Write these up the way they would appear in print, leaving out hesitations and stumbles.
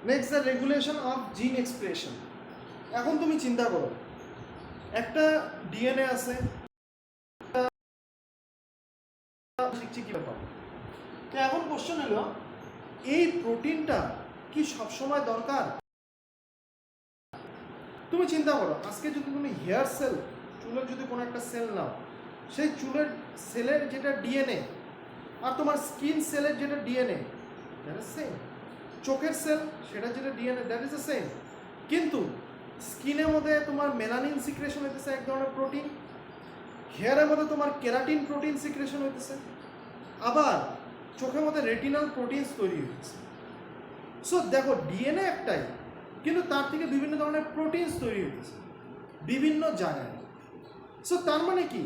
Next the regulation of জিন expression. এখন তুমি চিন্তা করো, একটা ডিএনএ আছে, শিখছি কি ব্যাপার। তো এখন কোশ্চেন হলো, এই প্রোটিনটা কি সবসময় দরকার? তুমি চিন্তা করো, আজকে যদি তুমি হেয়ার সেল, চুলের যদি কোনো একটা সেল নাও, সেই চুলের সেলের যেটা ডিএনএ আর তোমার স্কিন সেলের যেটা ডিএনএ দ্যাট ইজ সেম। চোখের সেল সেটা যেটা DNA that is the same. কিন্তু স্কিনের মধ্যে তোমার মেলানিন সিক্রেশন হইতেছে এক ধরনের প্রোটিন, হেয়ারের মধ্যে তোমার কেরাটিন প্রোটিন সিক্রেশন হইতেছে, আবার চোখের মধ্যে রেটিনাল প্রোটিনস তৈরি হইতেছে। সো দেখো, ডিএনএ একটাই, কিন্তু তার থেকে বিভিন্ন ধরনের প্রোটিনস তৈরি হইতেছে বিভিন্ন জায়গায়। সো তার মানে কি,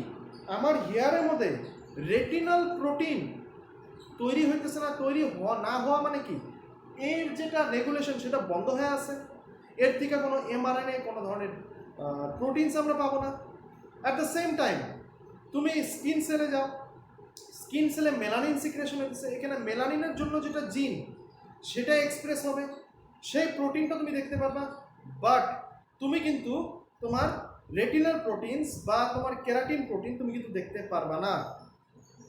আমার হেয়ারের মধ্যে রেটিনাল প্রোটিন তৈরি হইতেছে না, তৈরি হওয়া না হওয়া মানে কি, এর যেটা রেগুলেশন সেটা বন্ধ হয়ে আছে। এর থেকে কোনো এমআরএনএ কোনো ধরনের প্রোটিনস আমরা পাবো না। অ্যাট দ্য সেম টাইম তুমি স্কিন সেলে যাও, স্কিন সেলে মেলানিন সিক্রেশন হইতেছে, এখানে মেলানিনের জন্য যেটা জিন সেটা এক্সপ্রেস হবে, সেই প্রোটিনটা তুমি দেখতে পারবা। বাট তুমি কিন্তু তোমার রেটিনাল প্রোটিনস বা তোমার কেরাটিন প্রোটিন তুমি কিন্তু দেখতে পারবা না,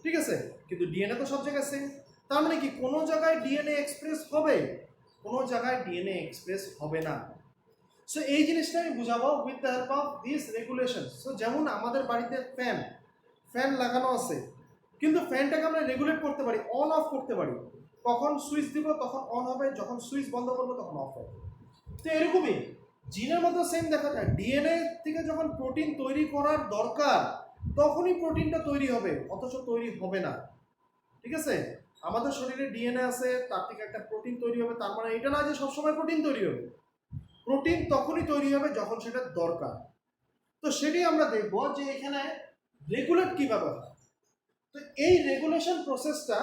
ঠিক আছে? কিন্তু ডিএনএ তো সব জায়গায় সেম। তার মানে কি, কোনো জায়গায় ডিএনএ এক্সপ্রেস হবে, কোনো জায়গায় ডিএনএ এক্সপ্রেস হবে না। সো এই জিনিসটা আমি বুঝাবো with the help of this regulation. So যেমন আমাদের বাড়িতে ফ্যান লাগানো আছে, কিন্তু ফ্যানটাকে আমরা রেগুলেট করতে পারি, অন অফ করতে পারি। কখন সুইচ দিব তখন অন হবে, যখন সুইচ বন্ধ করবো তখন অফ হবে। তো এরকমই জিনের মধ্যে সেম দেখা যায়, ডিএনএ থেকে যখন প্রোটিন তৈরি করার দরকার তখনই প্রোটিনটা তৈরি হবে, অথচ তৈরি হবে না, ঠিক আছে? আমাদের শরীরে ডিএনএ আছে, তার থেকে একটা প্রোটিন তৈরি হবে, তার মানে এটা না যে সবসময় প্রোটিন তৈরি হবে। প্রোটিন তখনই তৈরি হবে যখন সেটা দরকার। তো সেটাই আমরা দেখব যে এখানে রেগুলেট কিভাবে হয়। তো এই রেগুলেশন প্রসেসটা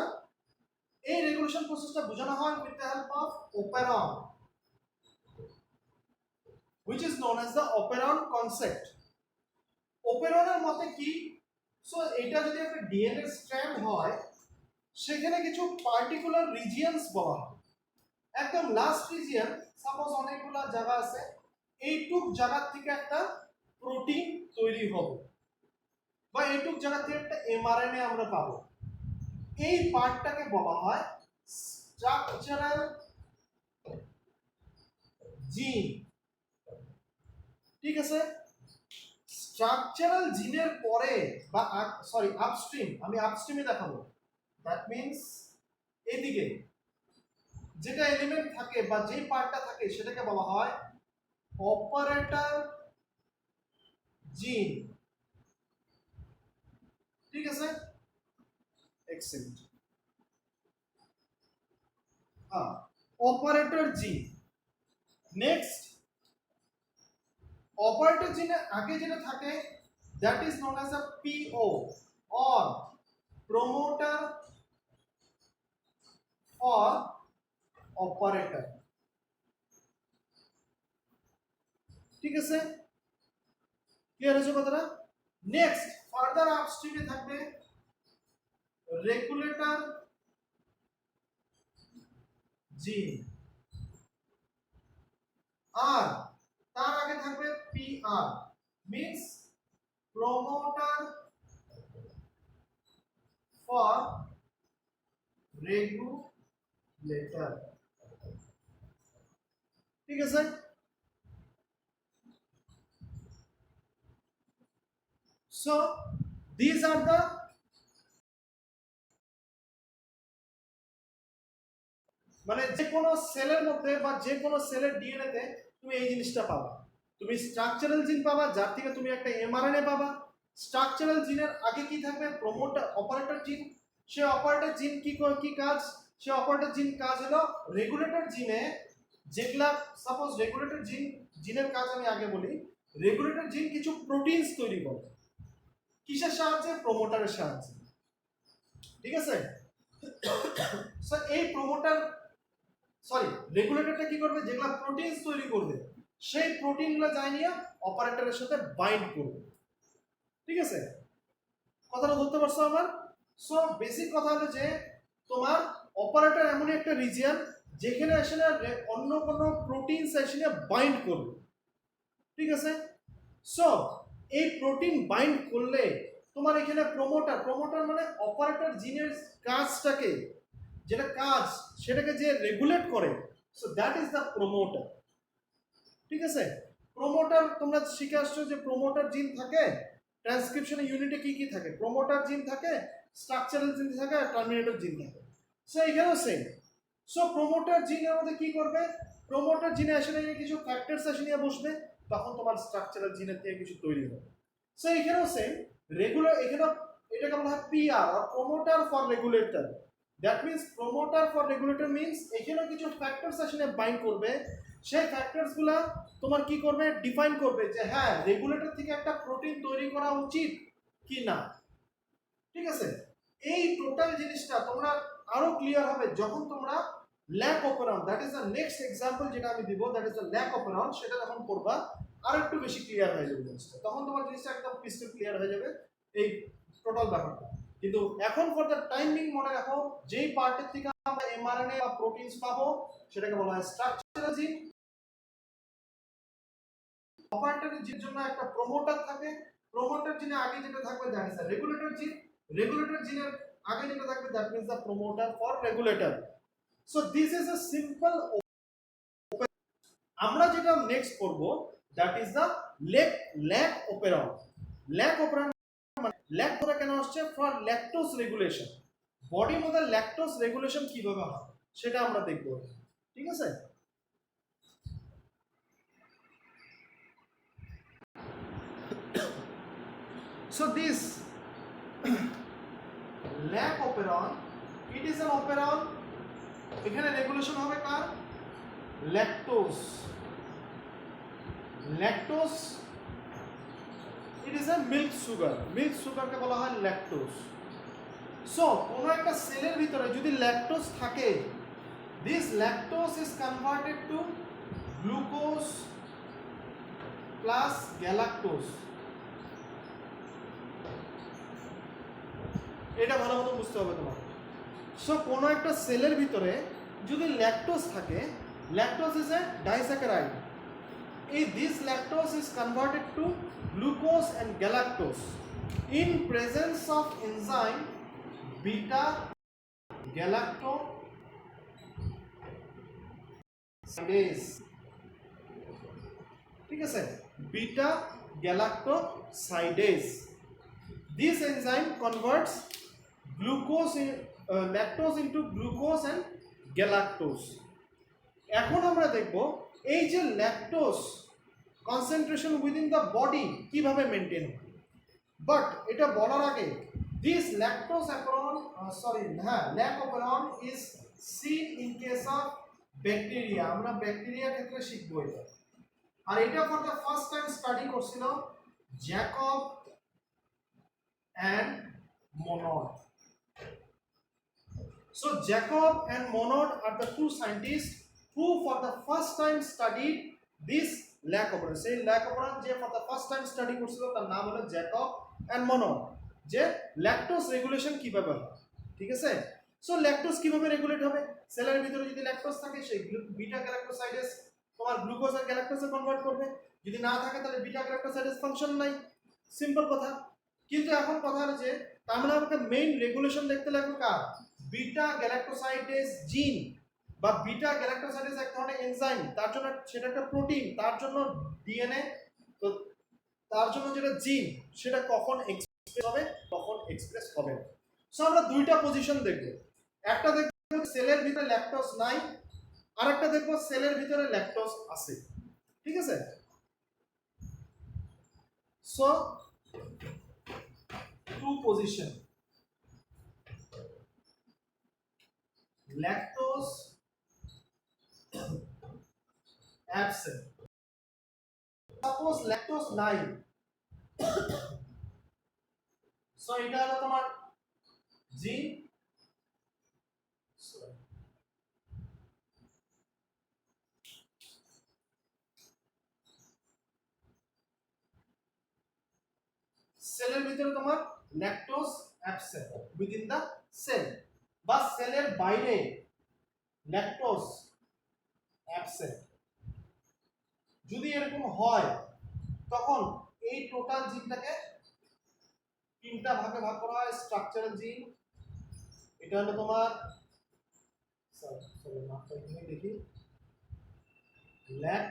বোঝানো হয় with the help of operon, which is known as the operon concept. অপারনের মতে কি, সো এটা যদি একটা ডিএনএ স্ট্র্যান্ড হয়, সেখানে কিছু পার্টিকুলার রিজিয়নস বলা হয়। একদম লাস্ট রিজিয়ন, সাপোজ অনেকগুলো জায়গা আছে, এইটুক জায়গা থেকে একটা প্রোটিন তৈরি হবে, বা এইটুক জায়গা থেকে একটা এমআরএনএ আমরা পাবো। এই পার্টটাকে বলা হয় স্ট্রাকচারাল জিন, ঠিক আছে? স্ট্রাকচারাল জিনের পরে বা সরি আপস্ট্রিম, আমি আপস্ট্রিমে দেখাবো। দ্যাট মিন্স এদিকে যেটা এলিমেন্ট থাকে বা যেই পার্টটা থাকে সেটাকে বলা হয় অপারেটর জিন, ঠিক আছে? এক্সেলেন্ট। হ্যাঁ, অপারেটর জিন। নেক্সট, অপারেটর জিনের আগে যেটা থাকে that is known as a PO or promoter for operator, ঠিক আছে? ক্লিয়ার হয়েছে কথাটা? নেক্সট, ফার্দার আপস্ট্রিমে থাকবে রেগুলেটর জিন, আর তার আগে থাকবে PR, means promoter for regulator, ঠিক আছে? সো these are the মানে যে কোনো সেলের মধ্যে বা যে কোনো সেলের ডিএনএ তে তুমি এই জিনিসটা পাবা। তুমি স্ট্রাকচারাল জিন পাবা, যার থেকে তুমি একটা এমআরএনএ পাবা। স্ট্রাকচারাল জিনের আগে কি থাকবে? প্রমোটার অপারেটর জিন। সে অপারেটর জিন কি কাজ? সে অপারেটর জিন কাজ হলো রেগুলেটর জিনে, যেগুলা সাপোজ রেগুলেটর জিনের কাজ আমি আগে বলি। রেগুলেটর জিন কিছু প্রোটিনস তৈরি করে, কিসের সাহায্যে? প্রমোটারের সাহায্যে, ঠিক আছে? সো এই প্রমোটার রেগুলেটরটা কি করবে? যেগুলা প্রোটিনস তৈরি করবে সেই প্রোটিনগুলো যাই নিয়ে অপারেটরের সাথে বাইন্ড করবে, ঠিক আছে? কথাটা ধরতে পারছো আমার? সো বেসিক কথা হলো যে তোমার অপারেটর এমন একটা রিজিয়ন যেখানে আসে না অন্য কোনো প্রোটিনস এসে না বাইন্ড করবে, ঠিক আছে। সো এই প্রোটিন বাইন্ড করলে তোমার এখানে প্রমোটার মানে অপারেটর জিনের কাজটাকে, যেটা কাজ সেটাকে যে রেগুলেট করে, so that is the promoter, ঠিক আছে। প্রমোটার তোমরা শিখে আসছো যে প্রমোটার জিন থাকে ট্রান্সক্রিপশন ইউনিটে, কি কি থাকে, প্রমোটার জিন থাকে, স্ট্রাকচারাল জিন থাকে, আর টার্মিনেটর জিন থাকে। সো এখানেও সেম। সো প্রমোটার জিনের মধ্যে কি করবে, প্রমোটার জিনে আসে নিয়ে কিছু ফ্যাক্টরস আসে নিয়ে বসবে, তখন তোমার স্ট্রাকচারাল জিনের থেকে কিছু তৈরি হবে। সো এখানেও সেম, রেগুলার এখানে এটাকে বলা হয় পিআর আর promoter for regulator. That means promoter for regulator means এখানেও কিছু ফ্যাক্টরস আসে নিয়ে বাইন্ড করবে, সেই ফ্যাক্টরসগুলো তোমার কি করবে, ডিফাইন করবে যে হ্যাঁ রেগুলেটর থেকে একটা প্রোটিন তৈরি করা উচিত কি না, ঠিক আছে। এই টোটাল জিনিসটা তোমরা আরো ক্লিয়ার হবে যখন তোমরা lac operon, that is the next example যেটা আমি দিব, that is the lac operon, সেটা যখন করবা আর একটু বেশি ক্লিয়ার হয়ে যাবে জিনিসটা, তখন তোমার জিনিসটা একদম ক্রিস্টাল ক্লিয়ার হয়ে যাবে এই টোটাল ব্যাপারটা। কিন্তু এখন ফর দ্য টাইমিং মনে রাখো, যেই পার্টের থেকে আমরা এমআরএনএ বা প্রোটিনস পাবো সেটাকে বলা হয় স্ট্রাকচারাল জিন। অপারেটরের জিনের জন্য একটা প্রমোটার থাকে, প্রমোটার জিনের আগে যেটা থাকবে that is the regulator gene, regulator জিনের আগে যেটা থাকবে that means the promoter for regulator. So this is a simple. আমরা যেটা নেক্সট করব that is the lac operon. Lac operon মানে ল্যাক ধরে কেন আসছে, ফর ল্যাকটোজ রেগুলেশন। বডির মধ্যে ল্যাকটোজ রেগুলেশন কিভাবে হয় সেটা আমরা দেখব, ঠিক আছে। So this lac operon, it is an operon, এখানে রেগুলেশন হবে কার, lactose. Lactose it is a milk sugar, milk সুগারকে বলা হয় ল্যাকটোজ। সো কোনো একটা সেলের ভিতরে যদি ল্যাকটোজ থাকে, this lactose is converted to glucose plus galactose. এটা ভালো মতো বুঝতে হবে তোমার। সো কোনো একটা সেলের ভিতরে যদি ল্যাকটোজ থাকে, lactose is a disaccharide, this lactose is converted to glucose and galactose in presence of enzyme beta galactosidase, ঠিক আছে, beta galactosidase. This enzyme converts lactose into glucose and galactose. এখন আমরা দেখব এই যে lactose concentration within the body কিভাবে maintain হয়। But এটা বলার আগে this lactose lac operon is seen in case of bacteria. আমরা ব্যাকটেরিয়ার ক্ষেত্রে শিখবো এটা। আর এটা for the first time study করছিল Jacob and Monod. So Jacob and Monod are the two scientists who for the first time studied this lac operant. Say lac operant je for the first time study করছিল তার নাম হলো Jacob and Monod, যে lactose regulation কিভাবে হয়, ঠিক আছে। So lactose কিভাবে রেগুলেট হবে, সেলের ভিতরে যদি ল্যাকটোজ থাকে সেই বিটা গ্যালাক্টোসাইডেস তোমার গ্লুকোজ আর গ্যালাক্টোজে কনভার্ট করবে, যদি না থাকে তাহলে বিটা গ্যালাক্টোসাইডেস ফাংশন নাই, সিম্পল কথা। কিন্তু এখন কথা হলো যে তার মানে আমাকে মেইন রেগুলেশন দেখতে লাগবে কার, বিটা গ্যালাক্টোসাইডেস জিন বা বিটা গ্যালাক্টোসাইডেস এক ধরনের এনজাইম, তার জন্য সেটা একটা প্রোটিন, তার জন্য ডিএনএ, তো তার জন্য যেটা জিন সেটা কখন এক্সপ্রেস হবে কখন এক্সপ্রেস হবে। সো আমরা দুইটা পজিশন দেখব, একটা দেখব সেলের ভিতরে ল্যাকটোজ নাই, আর একটা দেখব সেলের ভিতরে ল্যাকটোজ আছে, ঠিক আছে। So two position, lactose absent. Suppose lactose নাই, so এটা হলো তোমার জিন, সেলের ভিতরে তোমার lactose absent within the cell, বা সেলের বাইরে ল্যাকটোজ অ্যাবসেন্ট। যদি এরকম হয় তখন এই টোটাল জিনটাকে তিনটা ভাগে ভাগ করা হয়। স্ট্রাকচারাল জিন, এটা হলো তোমার সরি মাপটা এখানে দেখি, ল্যাক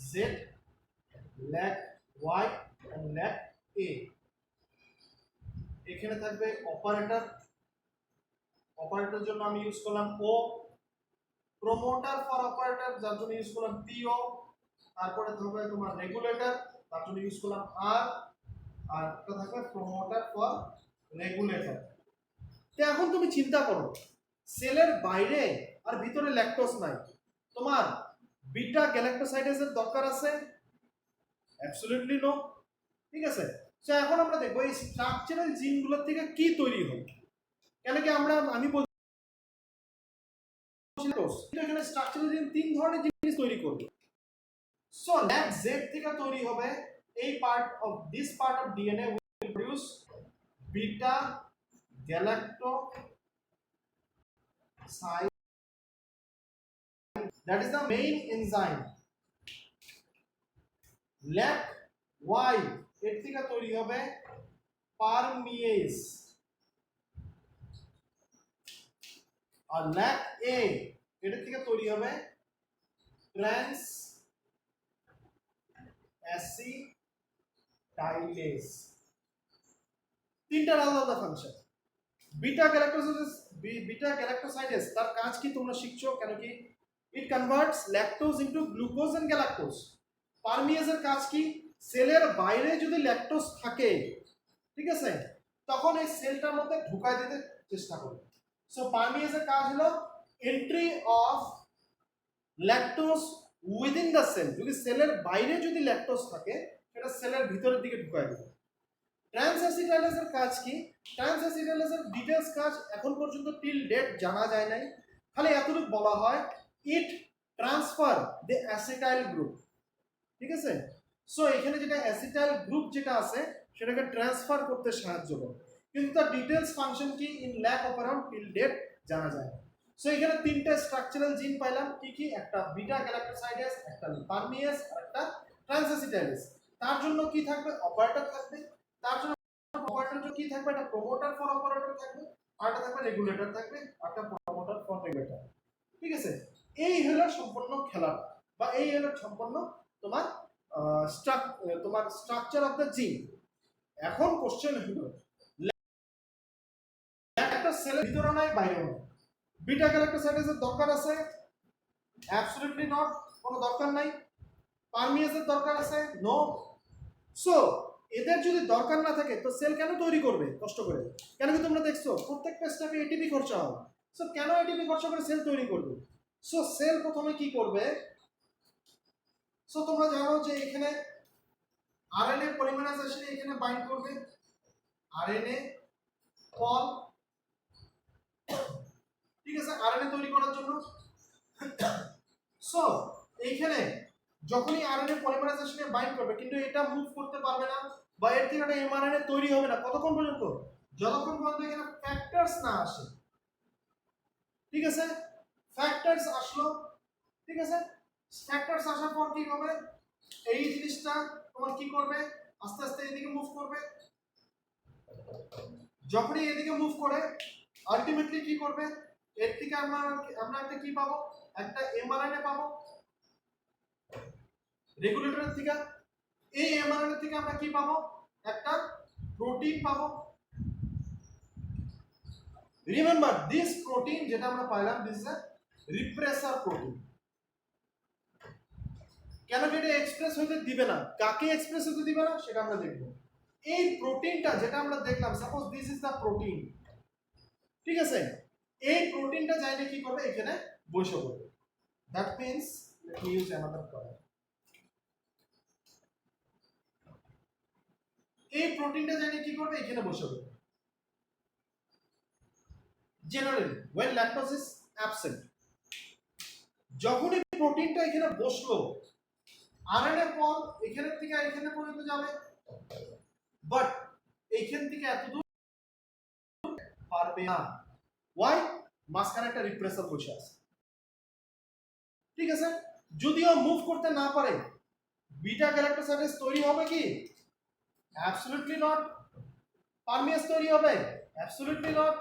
জেড, ল্যাক ওয়াই এবং ল্যাক এ। এখানে থাকবে অপারেটর, অপারেটরের জন্য আমি ইউজ করলাম ও, প্রমোটার ফর অপারেটর যার জন্য ইউজ করলাম পিও, তারপরে থাকবে তোমার রেগুলেটর তার জন্য ইউজ করলাম আর, আর একটা থাকবে প্রমোটার ফর রেগুলেটর। তো এখন তুমি চিন্তা করো, সেলের বাইরে আর ভিতরে ল্যাকটোজ নাই, তোমার বিটা গ্যালাক্টোসাইডেজের দরকার আছে? Absolutely no. ঠিক আছে, তো এখন আমরা দেখবো এই স্ট্রাকচারাল জিনগুলোর থেকে কি তৈরি হয়। কেন কি আমি বলছি এখানে স্ট্রাকচারাল জিন তিন ধরনের জিনিস তৈরি করবে। সো ল্যাক জেড থেকে তৈরি হবে এই part of this part of DNA will produce beta galactoside, that is the main enzyme. Lac Y এর থেকে তৈরি হবে পারমিয়েজ, আর ল্যাক এ এর থেকে তৈরি হবে ট্রান্স অ্যাসিটাইলেজ। তিনটা আলাদা আলাদা ফাংশন। বিটা গ্যালাক্টোসাইডেজ তার কাজ কি তোমরা শিখছো, কেন কি it converts lactose into glucose and galactose. পারমিয়েজের কাজ কি, সেলের বাইরে যদি ল্যাকটোজ থাকে, ঠিক আছে, তখন এই সেলটার মধ্যে ঢুকায় দিতে চেষ্টা করবে। সো পারমিয়েজের কাজ হলো entry of lactose within the cell. যদি সেলের বাইরে যদি ল্যাকটোজ থাকে সেটা সেলের ভিতরের দিকে ঢুকায় দেবে। ট্রান্সঅ্যাসিটাইলেজের কাজ কি, ট্রান্সঅ্যাসিটাইলেজের ডিটেইলস কাজ এখন পর্যন্ত টিল ডেট জানা যায় নাই, খালি এতটুকু বলা হয় ইট ট্রান্সফার দ্য অ্যাসিটাইল গ্রুপ। ঠিক আছে, সো এখানে যেটা অ্যাসিটাইল গ্রুপ যেটা আছে সেটাকে ট্রান্সফার করতে সাহায্য করে, কিন্তু তার ডিটেইলস ফাংশন কি in lac of around till date জানা যায় না। সো এখানে তিনটা স্ট্রাকচারাল জিন পাইলাম, কি কি, একটা বিটা গ্যালাক্টোসাইডেজ, একটা পারমিয়েজ আর একটা ট্রান্সঅ্যাসিটাইলেজ। তার জন্য কি থাকবে, অপারেটর থাকবে, তার জন্য অপারেটর কি থাকবে, একটা প্রমোটার ফর অপারেটর থাকবে, আর একটা থাকবে রেগুলেটর থাকবে, আর একটা প্রমোটার ফর রেগুলেটর। ঠিক আছে, এই হলো সম্পূর্ণ খেলা, বা এই হলো সম্পূর্ণ তোমার তোমার স্ট্রাকচার অফ দ্য জিন। এখন কোশ্চেন হলো একটা সেলের ভিতরে নাই বাইরে নাই, বিটা গ্যালাক্টোসাইডেজের দরকার আছে? অ্যাবসলিউটলি নট, কোনো দরকার নাই। পারমিয়েজের দরকার আছে? নো। সো এদের যদি দরকার না থাকে তো সেল কেন তৈরি করবে কষ্ট করে? কেন কি তোমরা দেখছো প্রত্যেকটা স্টেপে এটিপি খরচা হয়। সো কেন এটিপি খরচা করে সেল তৈরি করবে? সো সেল প্রথমে কি করবে, সো তোমরা জানো যে এখানে আরএনএ পলিমারাইজেশনে এখানে বাইন্ড করবে আরএনএ পল। ঠিক আছে, আরএনএ তৈরি করার জন্য। সো এইখানে যখনই আরএনএ পলিমারাইজেশনে বাইন্ড করবে, কিন্তু এটা মুভ করতে পারবে না বা এর থেকে একটা এমআরএনএ তৈরি হবে না কতক্ষণ পর্যন্ত, যতক্ষণ পর্যন্ত এখানে ফ্যাক্টরস না আসে। ঠিক আছে, ফ্যাক্টরস আসলো, ঠিক আছে, ফ্যাক্টরস আসার পর কি হবে, এই জিনিসটা তোমার কি করবে, আস্তে আস্তে এদিকে মুভ করবে। যখনই এদিকে মুভ করে আলটিমেটলি কি করবে, এর থেকে আমরা একটা কি পাবো, একটা এমআরএনএ পাবো রেগুলেটরের থেকে। এই এমআরএনএ থেকে আমরা কি পাবো, একটা প্রোটিন পাবো। রিমেম্বার দিস প্রোটিন যেটা আমরা পাইলাম, this is a repressor protein. কেন এটা এক্সপ্রেস হতে দিবে না, কাকে এক্সপ্রেস হতে দিবে না সেটা আমরা দেখব। এই প্রোটিনটা যেটা আমরা দেখলাম, suppose this is the protein, ঠিক আছে, এই প্রোটিনটা চাইলে কি করবে, এখানে বসে পড়বে। That means let me use another colour. এই প্রোটিনটা চাইলে কি করবে, এখানে বসে পড়বে। Generally when lactose is absent, যখন এই প্রোটিনটা এখানে বসলো, আরএনএ পল এখান থেকে এখানে পর্যন্ত যাবে, বাট এইখান থেকে এত দূর পারবে না। ওয়াই? মাঝখানে একটা রিপ্রেসার বসে আছে। ঠিক আছে, যদিও মুভ করতে না পারে বিটা গ্যালাক্টোসাইডেজ তৈরি হবে কি? Absolutely not. পারমিয়াস তৈরি হবে? Absolutely not.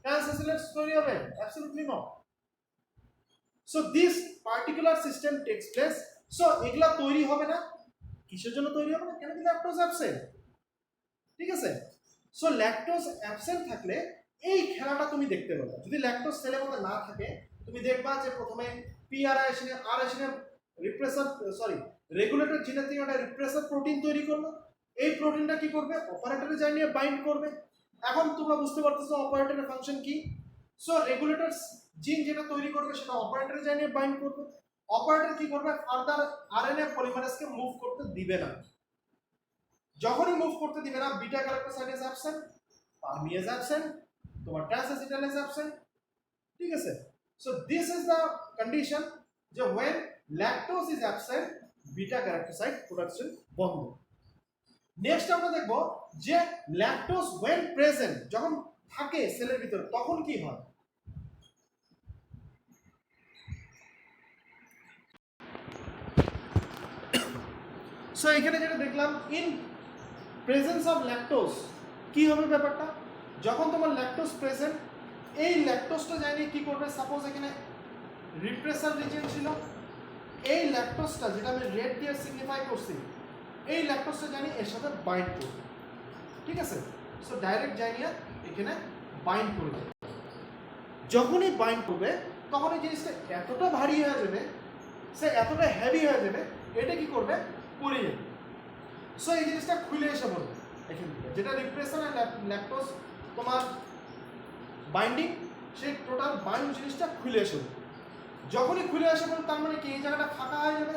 ট্রান্সঅ্যাসিলেটস তৈরি হবে? Absolutely not. So this particular system takes place. So এগুলা তৈরি হবে না, কিসের জন্য তৈরি হবে না? কেন কি ল্যাকটোজ অ্যাবসেন্ট। ঠিক আছে, সো ল্যাকটোজ অ্যাবসেন্ট থাকলে এই খেলাটা তুমি দেখতে পাবে। যদি ল্যাকটোজ সেলের মধ্যে না থাকে তুমি দেখবা যে প্রথমে আর রিপ্রেসার রেগুলেটর জিনের থেকে একটা রিপ্রেসার প্রোটিন তৈরি করলো। এই প্রোটিনটা কি করবে? অপারেটরে যাই নিয়ে বাইন্ড করবে। এখন তোমরা বুঝতে পারতেছো অপারেটরের ফাংশন কি। সো রেগুলেটর জিন যেটা তৈরি করবে সেটা অপারেটরে যাই নিয়ে বাইন্ড করবে। অপারেটর কি করবে? ফার্দার আরএনএ পলিমারেজকে মুভ করতে দিবে না। যখনই মুভ করতে দিবে না beta galactosidase absent, permease absent, তোমার ট্রান্সঅ্যাসিটালেজ অ্যাবসেন্ট। ঠিক আছে, so this is the condition যে when lactose is absent beta galactoside production বন্ধ। নেক্সট আমরা দেখব যে ল্যাকটোজ when present যখন থাকে সেলের ভিতর তখন কি হয়। সো এখানে যেটা দেখলাম ইন প্রেজেন্স অফ ল্যাকটোজ কি হবে ব্যাপারটা। যখন তোমার ল্যাকটোজ প্রেজেন্ট, এই ল্যাকটোজটা জানি কি করবে। সাপোজ এখানে রিপ্রেসার রিজিয়ন ছিল, এই ল্যাকটোজটা যেটা আমি রেড দিয়ে সিগনিফাই করছি, এই ল্যাকটোজটা জানি এর সাথে বাইন্ড করবে। ঠিক আছে, সো ডাইরেক্ট জানিয়া এখানে বাইন্ড করবে। যখনই বাইন্ড করবে তখন এই জিনিসটা এতটা ভারী হয়ে যাবে, সে এতটা হেভি হয়ে যাবে, এটা কি করবে? পড়ে যাবে। সো এই জিনিসটা খুলে এসে বলবে এখান থেকে, যেটা রিপ্রেসার আর ল্যাকটোজ তোমার বাইন্ডিং, সেই টোটাল বাইন্ড জিনিসটা খুলে এসে বলবে। যখনই খুলে আসে বলবে তার মানে কি এই জায়গাটা ফাঁকা হয়ে যাবে।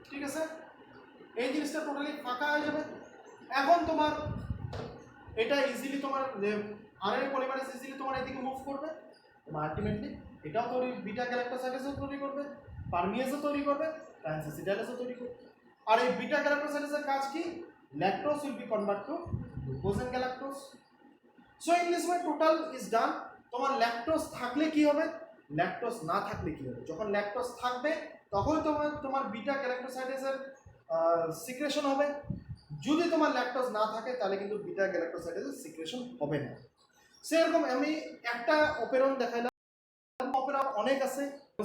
ঠিক আছে, এই জিনিসটা টোটালি ফাঁকা হয়ে যাবে। এখন তোমার এটা ইজিলি তোমার আরএনএ পলিমারেজ ইজিলি তোমার এদিকে মুভ করবে। তোমার আলটিমেটলি এটাও তৈরি বিটা গ্যালাক্টোসাইডেজও তৈরি করবে, পারমিয়েজও তৈরি করবে, ট্রান্সঅ্যাসিটালেজও তৈরি করবে। আর এই বিটা গ্যালাক্টোসাইডেজের কাজ কি? Lactose will be convert to glucose and galactose. So in this way total is done. তোমার ল্যাকটোজ থাকলে কি হবে, ল্যাকটোজ না থাকলে কি হবে। যখন ল্যাকটোজ থাকবে তখন তোমার বিটা গ্যালাক্টোসাইডেজের সিক্রেশন হবে। যদি তোমার ল্যাকটোজ না থাকে তাহলে কিন্তু বিটা গ্যালাক্টোসাইডেজের সিক্রেশন হবে না। সেরকম আমি একটা অপেরন দেখাইলাম, অপেরন অনেক আছে।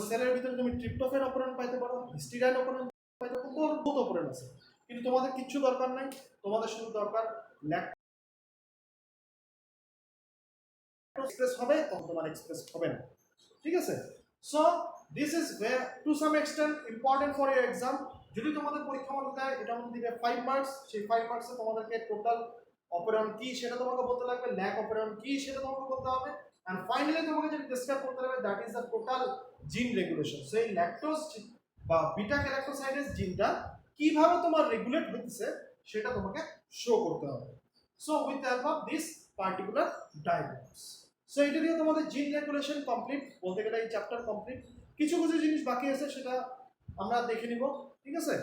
সেলের ভিতরে তুমি ট্রিপ্টোফেন অপেরন পাইতে পারো, হিস্টিডাইন অপেরন পাইতে পারো, বহুত অপেরন আছে। কিন্তু তোমাদের কিচ্ছু দরকার নাই, তোমাদের শুধু দরকার এক্সপ্রেস হবে, তখন তোমার এক্সপ্রেস হবে না। ঠিক আছে, so this is to some extent important for your exam. যদি তোমাদের পরীক্ষা মতো দেয় এটা মধ্যে দিবে 5 মার্কস, সেই 5 মার্কসে তোমাদেরকে টোটাল অপারেশন কি সেটা তোমাকে বলতে লাগবে, ল্যাক অপারেশন কি সেটা তোমাকে বলতে হবে, এন্ড ফাইনালি তোমাকে যেটা ডিসকাস করতে হবে দ্যাট ইজ দ্য টোটাল জিন রেগুলেশন। সেই ল্যাকটোজ বা বিটা গ্যালাক্টোসাইডেজ জিনটা কিভাবে তোমার রেগুলেট হচ্ছে সেটা তোমাকে শো করতে হবে। So with the help of this particular diagrams. So এটা দিয়ে তোমাদের জিন রেগুলেশন কমপ্লিট, বলতে গেলে এই চ্যাপ্টার কমপ্লিট। কিছু কিছু জিনিস বাকি আছে সেটা আমরা দেখে নিব। ঠিক আছে।